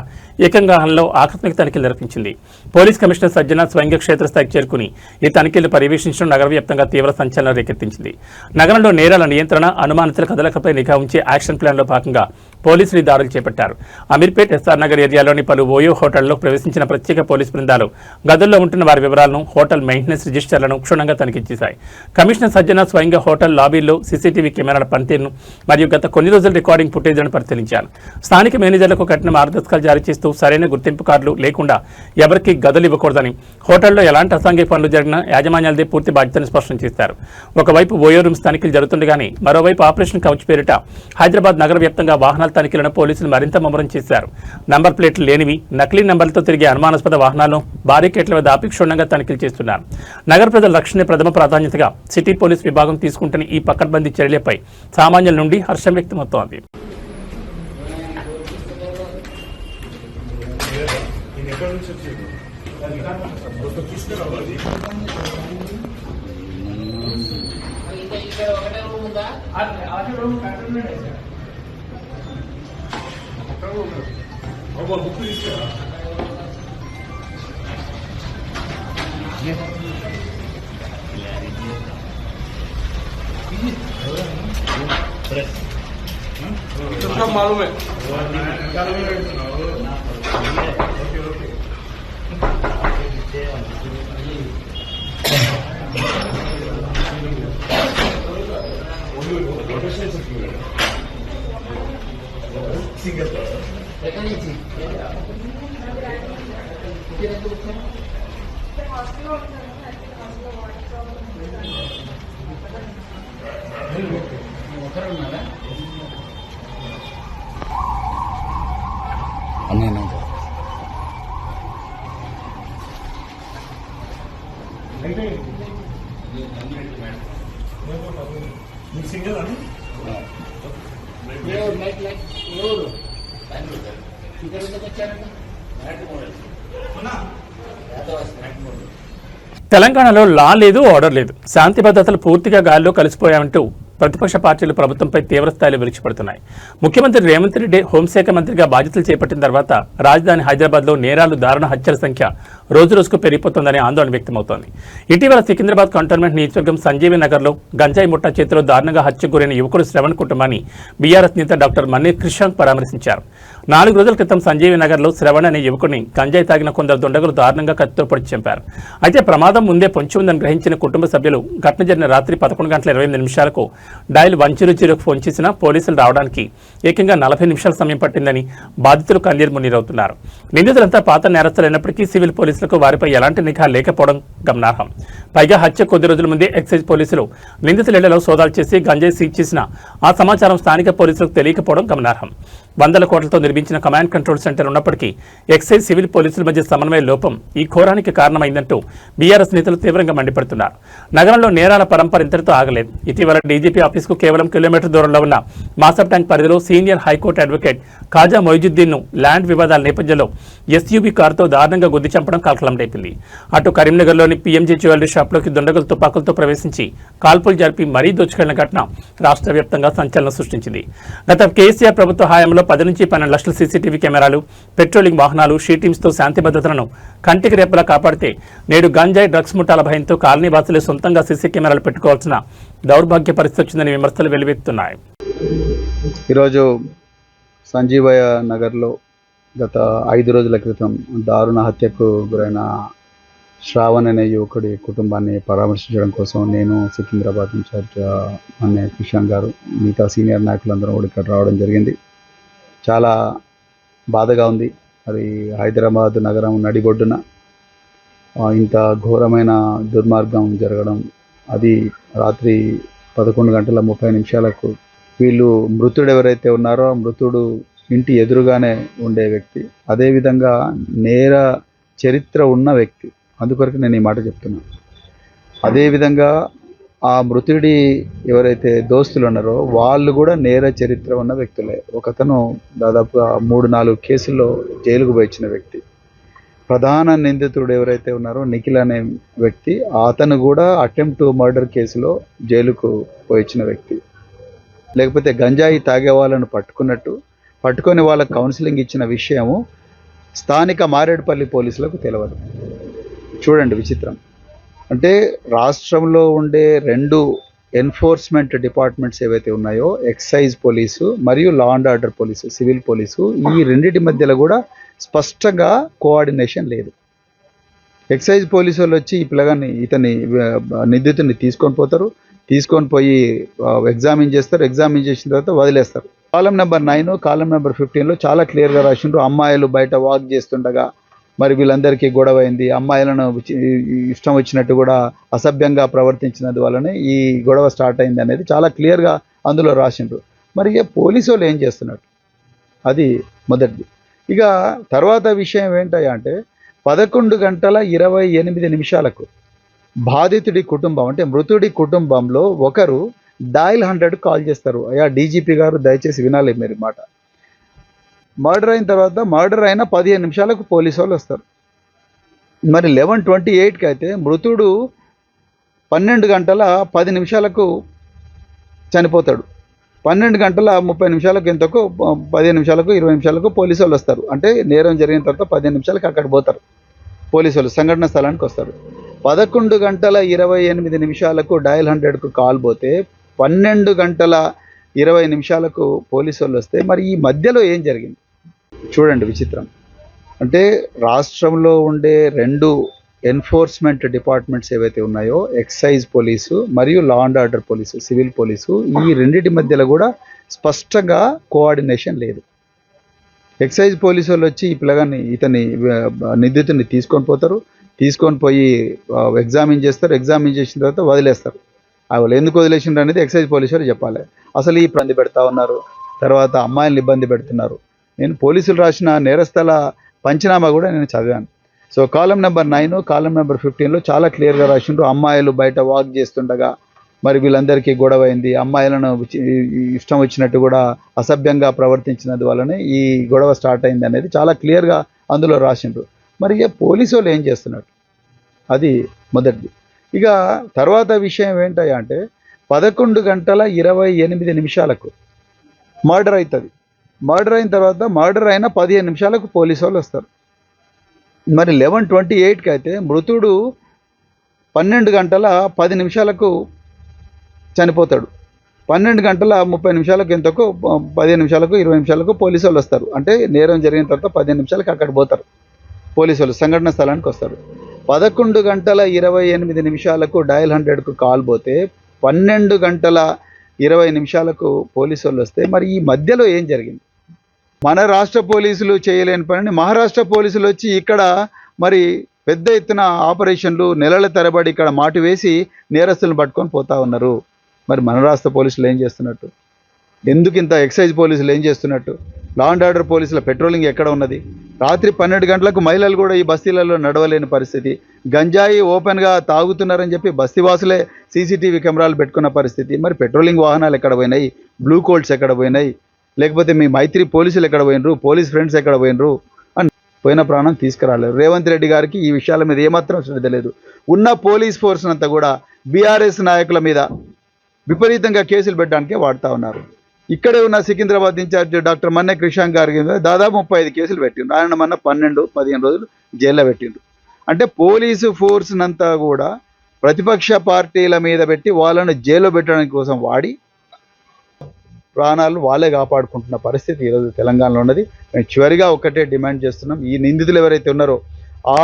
ఏకంగాహంలో ఆకస్మిక తనిఖీలు నిర్వహించింది. పోలీస్ కమిషనర్ సజ్జన స్వయంగా క్షేత్రస్థాయికి చేరుకుని ఈ తనిఖీలు పర్యవేక్షించడం నగర వ్యాప్తంగా తీవ్ర సంచలనం రేకెత్తించింది. నగరంలో నేరాల నియంత్రణ, అనుమానితుల కదలికపై నిఘా ఉంచే యాక్షన్ ప్లాన్ లో భాగంగా పోలీసులు దాడులు చేపట్టారు. అమీర్పేట్, ఎస్ఆర్ నగర్ ఏరియాలోని పలు ఓయో హోటళ్లలో ప్రవేశించిన ప్రత్యేక పోలీసు బృందాలు గదుల్లో ఉంటున్న వారి వివరాలను, హోటల్ మెయింటెనెన్స్ రిజిస్టర్లను క్షుణ్ణంగా తనిఖీ చేశాయి. కమిషనర్ సజ్జన స్వయంగా హోటల్ లాబీల్లో సీసీటీవీ కెమెరాల పనితీరును మరియు గత కొన్ని రోజుల రికార్డింగ్ ఫుటేజ్లను పరిశీలించారు. స్థానిక మేనేజర్లకు కఠిన మార్గదర్శకాలు జారీ చేస్తూ సరైన గుర్తింపు కార్డులు లేకుండా ఎవరికీ గదులు ఇవ్వకూడదని, హోటల్లో ఎలాంటి అసాంఘిక పనులు జరిగినా యాజమాన్యాలదే పూర్తి బాధ్యతను స్పష్టం చేశారు. ఒకవైపు ఓయో రూమ్స్ తనిఖీలు జరుగుతుండగానే మరోవైపు ఆపరేషన్ కవచ్ పేరిట హైదరాబాద్ నగర వ్యాప్తంగా వాహనాల తనిఖీలను పోలీసులు మరింత ముమ్మరం చేశారు. నంబర్ ప్లేట్లు లేనివి, నకిలీ నంబర్లతో తిరిగే అనుమానాస్పద వాహనాలను బారికేట్ల వద్ద ఆపి క్షుణ్ణంగా తనిఖీలు చేస్తున్నారు. నగర ప్రజల రక్షణ ప్రథమ ప్రాధాన్యతగా సిటీ పోలీస్ విభాగం తీసుకుంటున్న ఈ పకడ్బందీ చర్యలపై సామాన్యుల నుండి హర్షం వ్యక్తమవుతోంది. मालूम है తెలంగాణలో లా లేదు, ఆర్డర్ లేదు, శాంతి భద్రతలు పూర్తిగా గాల్లో కలిసిపోయామంటూ ప్రతిపక్ష పార్టీలు ప్రభుత్వంపై తీవ్రస్థాయిలో విరుచుపడుతున్నాయి. ముఖ్యమంత్రి రేవంత్ రెడ్డి హోంశాఖ మంత్రిగా బాధ్యతలు చేపట్టిన తర్వాత రాజధాని హైదరాబాద్లో నేరాలు, దారుణ హత్యల సంఖ్య రోజురోజుకు పెరిగిపోతుందని ఆందోళన వ్యక్తమవుతోంది. ఇటీవల సికింద్రాబాద్ కంటోన్మెంట్ నియోజకవర్గం సంజీవి నగర్లో గంజాయి ముఠా చేతిలో దారుణంగా హత్యకు గురైన యువకుడు శ్రవణ్ కుటుంబాన్ని బీఆర్ఎస్ నేత డాక్టర్ మన్నీర్ కృష్ణాంక్ పరామర్శించారు. 4 రోజుల క్రితం సంజీవి నగర్లో శ్రవణ్ అనే యువకుడిని గంజాయి తాగిన కొందరు దుండగులు దారుణంగా కత్తితో పొడిచి చంపారు. అయితే ప్రమాదం ముందే పొంచి ఉందని గ్రహించిన కుటుంబ సభ్యులు ఘటన జరిగిన రాత్రి 11:28 డయల్ 100కు ఫోన్ చేసినా పోలీసులు రావడానికి ఏకంగా 40 నిమిషాల సమయం పట్టిందని బాధితులు కన్నీరు మున్నీరవుతున్నారు. నిందితులంతా పాత నేరస్తులైనప్పటికీ సివిల్ పోలీసులకు వారిపై ఎలాంటి నిఘా లేకపోవడం గమనార్హం. పైగా హత్య కొద్ది రోజుల ముందే ఎక్సైజ్ పోలీసులు నిందితుల ఇళ్లలో సోదాలు చేసి గంజాయి సీజ్ చేసిన ఆ సమాచారం స్థానిక పోలీసులకు తెలియకపోవడం గమనార్హం. 100 కోట్లతో నిర్మించిన కమాండ్ కంట్రోల్ సెంటర్ ఉన్నప్పటికీ ఎక్సైజ్, సివిల్ పోలీసుల మధ్య సమన్వయ లోపం ఈ ఘోరానికి కారణమైందంటూ బీఆర్ఎస్ నేతలు తీవ్రంగా మండిపడుతున్నారు. నగరంలో నేరాల పరంపర ఇంతటితో ఆగలేదు. ఇటీవల డీజీపీ ఆఫీసుకు కేవలం కిలోమీటర్ దూరంలో ఉన్న మాసబ్ ట్యాంక్ పరిధిలో సీనియర్ హైకోర్టు అడ్వకేట్ ఖాజా మొయిజుద్దీన్ను ల్యాండ్ వివాదాల నేపథ్యంలో ఎస్యూబీ కారుతో దారుణంగా గుద్ది చంపడం కలకలం రేపింది. అటు కరీంనగర్లోని పీఎంజీ జ్యువెలరీ షాప్లోకి దుండగులు తుపాకులతో ప్రవేశించి కాల్పులు జరిపి మరీ దోచుకెళ్లిన ఘటన రాష్ట్ర వ్యాప్తంగా సంచలనం సృష్టించింది. గత కేసీఆర్ ప్రభుత్వ హయాంలో 10 నుంచి 12 లక్షల సీసీటీవీ కెమెరాలు, పెట్రోలింగ్ వాహనాలు, షీ టీమ్స్తో శాంతి భద్రతలను కంటికి రేపలా కాపాడితే నేడు గంజాయి, డ్రగ్స్ ముఠాల భయంతో కాలనీ వాసులే సొంతంగా సీసీ కెమెరాలు పెట్టుకోవాల్సిన దౌర్భాగ్య పరిస్థితి వచ్చిందని విమర్శలు వెలువెత్తుతున్నాయి. ఈరోజు సంజీవయ్య నగర్లో గత 5 రోజుల క్రితం దారుణ హత్యకు గురైన శ్రావణ్ అనే యువకుడి కుటుంబాన్ని పరామర్శించడం కోసం నేను, సికింద్రాబాద్ ఇన్ఛార్జ్ అనే కిషన్ గారు, మిగతా సీనియర్ నాయకులందరూ కూడా ఇక్కడ రావడం జరిగింది. చాలా బాధగా ఉంది. మరి హైదరాబాద్ నగరం నడిబొడ్డున ఇంత ఘోరమైన దుర్మార్గం జరగడం, అది రాత్రి 11:30 వీళ్ళు మృతుడు ఎవరైతే ఉన్నారో మృతుడు ఇంటి ఎదురుగానే ఉండే వ్యక్తి, అదేవిధంగా నేర చరిత్ర ఉన్న వ్యక్తి, అందుకొరకు నేను ఈ మాట చెప్తున్నాను. అదేవిధంగా ఆ మృతుడి ఎవరైతే దోస్తులు ఉన్నారో వాళ్ళు కూడా నేర చరిత్ర ఉన్న వ్యక్తులే. ఒకతను దాదాపుగా 3-4 కేసుల్లో జైలుకు పోయించిన వ్యక్తి. ప్రధాన నిందితుడు ఎవరైతే ఉన్నారో నిఖిల్ అనే వ్యక్తి, అతను కూడా అటెంప్ట్ టు మర్డర్ కేసులో జైలుకు పోయించిన వ్యక్తి. లేకపోతే గంజాయి తాగే వాళ్ళను పట్టుకొని వాళ్ళకు కౌన్సిలింగ్ ఇచ్చిన విషయము స్థానిక మారేడుపల్లి పోలీసులకు తెలియదు. చూడండి విచిత్రం. అంటే రాష్ట్రంలో ఉండే 2 ఎన్ఫోర్స్మెంట్ డిపార్ట్మెంట్స్ ఏవైతే ఉన్నాయో, ఎక్సైజ్ పోలీసు మరియు law and order police, civil police, ఈ రెండింటి మధ్యలో కూడా స్పష్టంగా కోఆర్డినేషన్ లేదు. ఎక్సైజ్ పోలీసు వాళ్ళు వచ్చి ఇతని నిందితుడిని తీసుకొని పోయి ఎగ్జామిన్ చేస్తారు. ఎగ్జామిన్ చేసిన తర్వాత వదిలేస్తారు. కాలం నెంబర్ 9, కాలం నెంబర్ 15లో చాలా క్లియర్గా రాసిండ్రు. అమ్మాయిలు బయట వాక్ చేస్తుండగా మరి వీళ్ళందరికీ గొడవ అయింది. అమ్మాయిలను ఇష్టం వచ్చినట్టు కూడా అసభ్యంగా ప్రవర్తించినందు వల్లనే ఈ గొడవ స్టార్ట్ అయింది అనేది చాలా క్లియర్గా అందులో రాసిండ్రు. మరి పోలీసు వాళ్ళు ఏం చేస్తున్నట్టు, అది మొదటిది. ఇక తర్వాత విషయం ఏంటయ్యా అంటే 11:28 బాధితుడి కుటుంబం అంటే మృతుడి కుటుంబంలో ఒకరు డయల్ 100 కాల్ చేస్తారు. అయ్యా డీజీపీ గారు దయచేసి వినాలి మీరు మాట. మర్డర్ అయిన తర్వాత మర్డర్ అయిన 15 నిమిషాలకు పోలీసు వాళ్ళు వస్తారు. మరి 11:28కి అయితే మృతుడు 12:10 చనిపోతాడు. 12:30 ఎంతకు 15 నిమిషాలకు 20 నిమిషాలకు పోలీసు వాళ్ళు వస్తారు. అంటే నేరం జరిగిన తర్వాత 15 నిమిషాలకు అక్కడ పోతారు పోలీసు వాళ్ళు, సంఘటన స్థలానికి వస్తారు. 11 గంటల 28 నిమిషాలకు డయల్ 100కు కాల్ పోతే 12 గంటల 20 నిమిషాలకు పోలీసు వాళ్ళు వస్తే మరి ఈ మధ్యలో ఏం జరిగింది చూడండి విచిత్రం. అంటే రాష్ట్రంలో ఉండే 2 ఎన్ఫోర్స్మెంట్ డిపార్ట్మెంట్స్ ఏవైతే ఉన్నాయో, ఎక్సైజ్ పోలీసు మరియు law and order police, civil police, ఈ రెండింటి మధ్యలో కూడా స్పష్టంగా కోఆర్డినేషన్ లేదు. ఎక్సైజ్ పోలీసు వాళ్ళు వచ్చి ఈ పిల్లగాన్ని నిందితుడిని తీసుకొని పోయి ఎగ్జామిన్ చేస్తారు. ఎగ్జామిన్ చేసిన తర్వాత వదిలేస్తారు. వాళ్ళు ఎందుకు వదిలేసిండ్రు అనేది ఎక్సైజ్ పోలీసు వాళ్ళు చెప్పాలి. అసలు ఈ ఇబ్బంది పెడతా ఉన్నారు, తర్వాత అమ్మాయిలను ఇబ్బంది పెడుతున్నారు. నేను పోలీసులు రాసిన నేరస్థల పంచనామా కూడా నేను చదివాను. సో కాలం నెంబర్ 9, కాలం నెంబర్ 15లో చాలా క్లియర్గా రాసిండ్రు. అమ్మాయిలు బయట వాక్ చేస్తుండగా మరి వీళ్ళందరికీ గొడవ అయింది. అమ్మాయిలను ఇష్టం వచ్చినట్టు కూడా అసభ్యంగా ప్రవర్తించినందు వల్లనే ఈ గొడవ స్టార్ట్ అయింది అనేది చాలా క్లియర్గా అందులో రాసిండ్రు. మరి పోలీసు వాళ్ళు ఏం చేస్తున్నారు అది మొదటిది. ఇక తర్వాత విషయం ఏంటయ్యా అంటే 11 గంటల 28 నిమిషాలకు మర్డర్ అవుతుంది. మర్డర్ అయిన తర్వాత మర్డర్ అయిన 15 నిమిషాలకు పోలీసు వాళ్ళు వస్తారు. మరి 11:28కి అయితే మృతుడు 12 గంటల 10 నిమిషాలకు చనిపోతాడు. 12 గంటల 30 నిమిషాలకు ఎంతకు 15 నిమిషాలకు 20 నిమిషాలకు పోలీసు వాళ్ళు వస్తారు. అంటే నేరం జరిగిన తర్వాత 15 నిమిషాలకు అక్కడ పోతారు పోలీసు వాళ్ళు, సంఘటన స్థలానికి వస్తారు. 11 గంటల 28 నిమిషాలకు డయల్ 100కు కాల్ పోతే 12 గంటల 20 నిమిషాలకు పోలీసు వాళ్ళు వస్తే మరి ఈ మధ్యలో ఏం జరిగింది? మన రాష్ట్ర పోలీసులు చేయలేని పనిని మహారాష్ట్ర పోలీసులు వచ్చి ఇక్కడ మరి పెద్ద ఎత్తున ఆపరేషన్లు నెలల తరబడి ఇక్కడ మాటు వేసి నేరస్తులను పట్టుకొని పోతా ఉన్నారు. మరి మన రాష్ట్ర పోలీసులు ఏం చేస్తున్నట్టు? ఎందుకు ఇంత ఎక్సైజ్ పోలీసులు ఏం చేస్తున్నట్టు? లా అండ్ ఆర్డర్ పోలీసుల పెట్రోలింగ్ ఎక్కడ ఉన్నది? రాత్రి 12 గంటలకు మహిళలు కూడా ఈ బస్తీలలో నడవలేని పరిస్థితి. గంజాయి ఓపెన్గా తాగుతున్నారని చెప్పి బస్తీవాసులే సీసీటీవీ కెమెరాలు పెట్టుకున్న పరిస్థితి. మరి పెట్రోలింగ్ వాహనాలు ఎక్కడ పోయినాయి? బ్లూ కోల్డ్స్ ఎక్కడ పోయినాయి? లేకపోతే మీ మైత్రి పోలీసులు ఎక్కడ పోయినరు? పోలీస్ ఫ్రెండ్స్ ఎక్కడ పోయినరు? అని పోయిన ప్రాణం తీసుకురాలేరు. రేవంత్ రెడ్డి గారికి ఈ విషయాల మీద ఏమాత్రం శ్రద్ధ లేదు. ఉన్న పోలీస్ ఫోర్స్ అంతా కూడా బీఆర్ఎస్ నాయకుల మీద విపరీతంగా కేసులు పెట్టడానికే వాడుతూ ఉన్నారు. ఇక్కడే ఉన్న సికింద్రాబాద్ ఇన్ఛార్జ్ డాక్టర్ మన్నె క్రిషాంక్ గారికి దాదాపు 35 కేసులు పెట్టిండ్రు. ఆయన మొన్న 12-15 రోజులు జైల్లో పెట్టిండ్రు. అంటే పోలీసు ఫోర్స్ నంతా కూడా ప్రతిపక్ష పార్టీల మీద పెట్టి వాళ్ళను జైల్లో పెట్టడానికి కోసం వాడి ప్రాణాలు వాళ్ళే కాపాడుకుంటున్న పరిస్థితి ఈరోజు తెలంగాణలో ఉన్నది. మేము చివరిగా ఒక్కటే డిమాండ్ చేస్తున్నాం, ఈ నిందితులు ఎవరైతే ఉన్నారో ఆ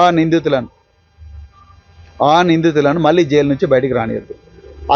నిందితులను మళ్ళీ జైలు నుంచి బయటికి రానియద్దు.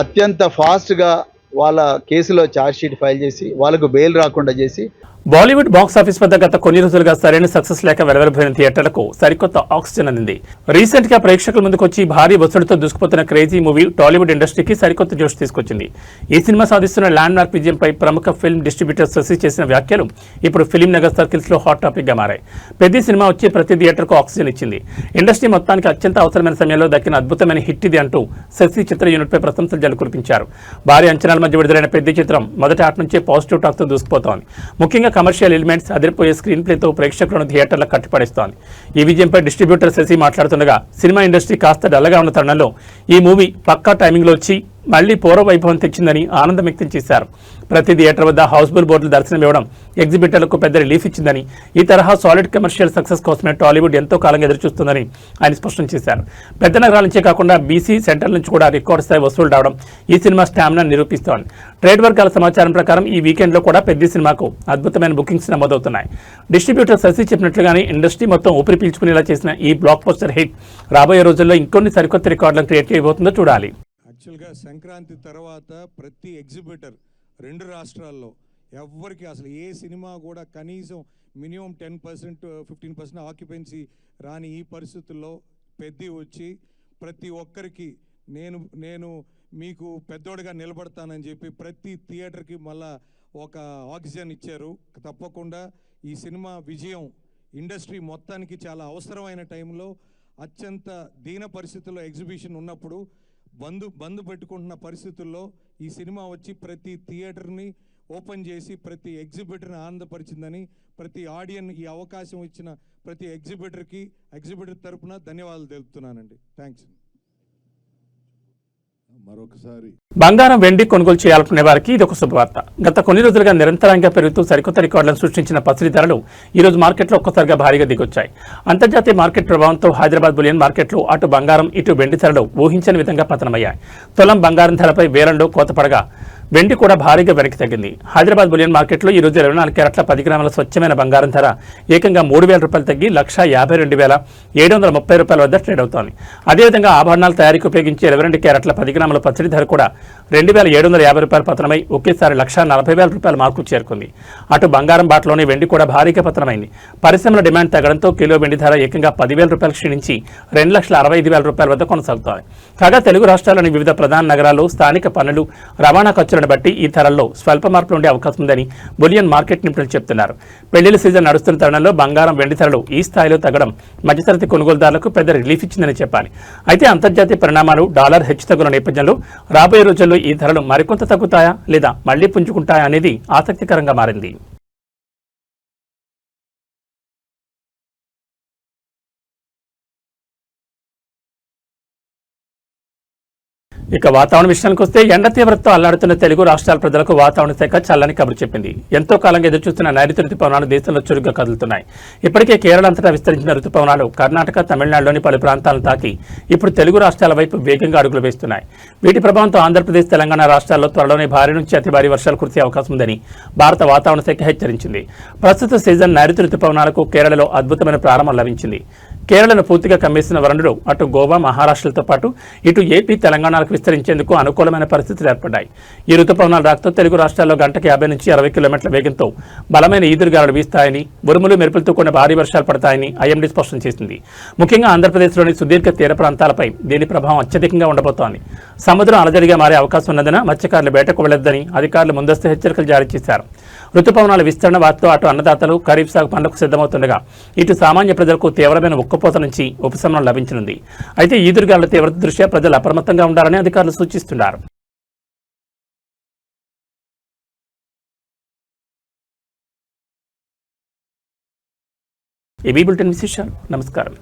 అత్యంత ఫాస్ట్గా వాళ్ళ కేసులో ఛార్జ్షీట్ ఫైల్ చేసి వాళ్ళకు బెయిల్ రాకుండా చేసి. బాలీవుడ్ బాక్స్ ఆఫీస్ వద్ద గత కొన్ని రోజులుగా సరైన సక్సెస్ లేక వెలవెలబోయిన థియేటర్లకు సరికొత్త ఆక్సిజన్ అందింది. రీసెంట్ గా ప్రేక్షకుల ముందుకు వచ్చి భారీ వసూలుతో దూసుకుపోతున్న క్రేజీ మూవీ టాలీవుడ్ ఇండస్ట్రీకి సరికొత్త జోష్ తీసుకొచ్చింది. ఈ సినిమా సాధిస్తున్న ల్యాండ్ మార్క్ విజయంపై ప్రముఖ ఫిల్మ్ డిస్ట్రిబ్యూటర్ శశి చేసిన వ్యాఖ్యలు ఇప్పుడు ఫిలిం నగర్ సర్కిల్స్ లో హాట్ టాపిక్ గా మారాయి. పెద్ద సినిమా వచ్చి ప్రతి థియేటర్కు ఆక్సిజన్ ఇచ్చింది. ఇండస్ట్రీ మొత్తానికి అత్యంత అవసరమైన సమయంలో దక్కిన అద్భుతమైన హిట్ ఇది అంటూ శశి చిత్ర యూనిట్ పై ప్రశంసలు జల్లు కురిపించారు. భారీ అంచనాల మధ్య విడుదలైన పెద్ద చిత్రం మొదటి ఆట నుంచే పాజిటివ్ టాక్ తో దూసుకుపోతోంది. ముఖ్యంగా కమర్షియల్ ఎలిమెంట్స్, అదిరిపోయే స్క్రీన్ ప్లేతో ప్రేక్షకులను థియేటర్లకు కట్టిపడేస్తోంది. ఈ విజయంపై డిస్ట్రిబ్యూటర్ శశి మాట్లాడుతుండగా సినిమా ఇండస్ట్రీ కాస్త డల్లగా ఉన్న తరుణంలో ఈ మూవీ పక్కా టైమింగ్లో వచ్చి మళ్లీ పూర్వ వైభవం తెచ్చిందని ఆనందం వ్యక్తం చేశారు. ప్రతి థియేటర్ వద్ద హౌస్ఫుల్ బోర్డులు దర్శనం ఇవ్వడం ఎగ్జిబిటర్లకు పెద్ద రిలీఫ్ ఇచ్చిందని, ఈ తరహా సాలిడ్ కమర్షియల్ సక్సెస్ కోసమే టాలీవుడ్ ఎంతో కాలంగా ఎదురుచూస్తుందని ఆయన స్పష్టం చేశారు. పెద్ద నగరాల నుంచే కాకుండా బీసీ సెంట్రల్ నుంచి కూడా రికార్డు స్థాయి వసూలు రావడం ఈ సినిమా స్టామినా నిరూపిస్తోంది. ట్రేడ్ వర్గాల సమాచారం ప్రకారం ఈ వీకెండ్లో కూడా పెద్ద సినిమాకు అద్భుతమైన బుకింగ్స్ నమోదవుతున్నాయి. డిస్ట్రిబ్యూటర్ శశి చెప్పినట్లుగానే ఇండస్ట్రీ మొత్తం ఊపిరి పీల్చుకునేలా చేసిన ఈ బ్లాక్ బస్టర్ హిట్ రాబోయే రోజుల్లో ఇంకొన్ని సరికొత్త రికార్డులను క్రియేట్ చేయబోతుందో చూడాలి. యాక్చువల్గా సంక్రాంతి తర్వాత ప్రతి ఎగ్జిబిటర్ 2 రాష్ట్రాల్లో ఎవ్వరికి అసలు ఏ సినిమా కూడా కనీసం మినిమం 10%-15% ఆక్యుపెన్సీ రాని ఈ పరిస్థితుల్లో పెద్ద వచ్చి ప్రతి ఒక్కరికి నేను మీకు పెద్దోడిగా నిలబడతానని చెప్పి ప్రతి థియేటర్కి మళ్ళా ఒక ఆక్సిజన్ ఇచ్చారు. తప్పకుండా ఈ సినిమా విజయం ఇండస్ట్రీ మొత్తానికి చాలా అవసరమైన టైంలో అత్యంత దీన పరిస్థితుల్లో ఎగ్జిబిషన్ ఉన్నప్పుడు బంద్ పెట్టుకుంటున్న పరిస్థితుల్లో ఈ సినిమా వచ్చి ప్రతి థియేటర్ని ఓపెన్ చేసి ప్రతి ఎగ్జిబిటర్ని ఆనందపరిచిందని ప్రతి ఆడియన్ ఈ అవకాశం ఇచ్చిన ప్రతి ఎగ్జిబిటర్ తరపున ధన్యవాదాలు తెలుపుతున్నానండి. థ్యాంక్స్. మరొకసారి బంగారం వెండి కొనుగోలు చేయాలనుకునే వారికి ఇది ఒక శుభవార్త. గత కొన్ని రోజులుగా నిరంతరంగా పెరుగుతూ సరికొత్త రికార్డులను సృష్టించిన పసిడి ధరలు ఈ రోజు మార్కెట్లో ఒక్కసారిగా భారీగా దిగొచ్చాయి. అంతర్జాతీయ మార్కెట్ ప్రభావంతో హైదరాబాద్ బులియన్ మార్కెట్లో అటు బంగారం ఇటు వెండి ధరలు ఊహించని విధంగా పతనమయ్యాయి. తులం బంగారం ధరపై వేలంలో కోత పడగా వెండి కూడా భారీగా వెనక్కి తగ్గింది. హైదరాబాద్ బులియన్ మార్కెట్లో ఈ రోజు 24 క్యారెట్ల 10 గ్రాముల స్వచ్ఛమైన బంగారం ధర ఏకంగా 3,000 రూపాయలు తగ్గి 1,52,730 రూపాయల వద్ద ట్రేడ్ అవుతోంది. అదేవిధంగా ఆభరణాల తయారీకి ఉపయోగించే 22 క్యారెట్ల 10 గ్రాముల పసిడి ధర కూడా 2,750 రూపాయలు పతనమై ఒకేసారి 1,40,000 రూపాయల మార్కు చేరుకుంది. అటు బంగారం బాటలోనే వెండి కూడా భారీగా పతనమైంది. పరిశ్రమల డిమాండ్ తగ్గడంతో కిలో వెండి ధర ఏకంగా 10,000 రూపాయలు క్షీణించి 2,65,000 రూపాయల వద్ద కొనసాగుతోంది. కాగా తెలుగు రాష్ట్రాల్లోని వివిధ ప్రధాన నగరాల్లో స్థానిక పన్నులు, రవాణా ఖర్చులను బట్టి ఈ ధరల్లో స్వల్ప మార్పులు ఉండే అవకాశం ఉందని బులియన్ మార్కెట్ నిపుణులు చెబుతున్నారు. పెళ్లిళ్ల సీజన్ నడుస్తున్న తరుణంలో బంగారం వెండి ధరలు ఈ స్థాయిలో తగ్గడం మధ్యతరగతి కొనుగోలుదారులకు పెద్ద రిలీఫ్ ఇచ్చిందని చెప్పాలి. అయితే అంతర్జాతీయ పరిణామాలు, డాలర్ హెచ్చుతగ్గుల నేపథ్యంలో రాబోయే రోజుల్లో ఈ ధరలు మరికొంత తగ్గుతాయా లేదా మళ్లీ పుంజుకుంటాయా అనేది ఆసక్తికరంగా మారింది. ఇక వాతావరణ విషయానికి వస్తే ఎండ తీవ్రతతో అల్లాడుతున్న తెలుగు రాష్ట్రాల ప్రజలకు వాతావరణ శాఖ చల్లని కబురు చెప్పింది. ఎంతో కాలంగా ఎదురుచూస్తున్న నైరుతి రుతుపవనాలు దేశంలో చురుగ్గా కదులుతున్నాయి. ఇప్పటికే కేరళ అంతటా విస్తరించిన రుతుపవనాలు కర్ణాటక, తమిళనాడులోని పలు ప్రాంతాలను తాకి ఇప్పుడు తెలుగు రాష్ట్రాల వైపు వేగంగా అడుగులు వేస్తున్నాయి. వీటి ప్రభావంతో ఆంధ్రప్రదేశ్, తెలంగాణ రాష్ట్రాల్లో త్వరలోనే భారీ నుంచి అతి భారీ వర్షాలు కురిసే అవకాశం ఉందని భారత వాతావరణ శాఖ హెచ్చరించింది. ప్రస్తుత సీజన్ నైరుతి రుతుపవనాలకు కేరళలో అద్భుతమైన ప్రారంభం లభించింది. కేరళను పూర్తిగా కమ్మేసిన వరుణుడు అటు గోవా, మహారాష్ట్రలతో పాటు ఇటు ఏపీ, తెలంగాణలకు విస్తరించేందుకు అనుకూలమైన పరిస్థితులు ఏర్పడ్డాయి. ఈ రుతుపవనాల రాకతో తెలుగు రాష్ట్రాల్లో గంటకి 50 నుంచి 60 కిలోమీటర్ల వేగంతో బలమైన ఈదురుగాలులు వీస్తాయని, ఉరుములు మెరుపులతో కూడిన భారీ వర్షాలు పడతాయని ఐఎండీ స్పష్టం చేసింది. ముఖ్యంగా ఆంధ్రప్రదేశ్లోని సుదీర్ఘ తీర ప్రాంతాలపై దీని ప్రభావం అత్యధికంగా ఉండబోతోంది. సముద్రం అలజడిగా మారే అవకాశం ఉన్నందున మత్స్యకారులు వేటకు వెళ్లొద్దని అధికారులు ముందస్తు హెచ్చరికలు జారీ చేశారు. రుతుపవనాల విస్తరణ వారితో అటు అన్నదాతలు ఖరీఫ్ సాగు పనులకు సిద్ధమవుతుండగా ఇటు సామాన్య ప్రజలకు తీవ్రమైన ఉక్కపోత నుంచి ఉపశమనం లభించనుంది. అయితే ఈదురుగాలుల తీవ్రత దృష్ట్యా ప్రజలు అప్రమత్తంగా ఉండాలని అధికారులు సూచిస్తున్నారు. ఏబీ బులెటిన్ విశేషాలు. నమస్కారం.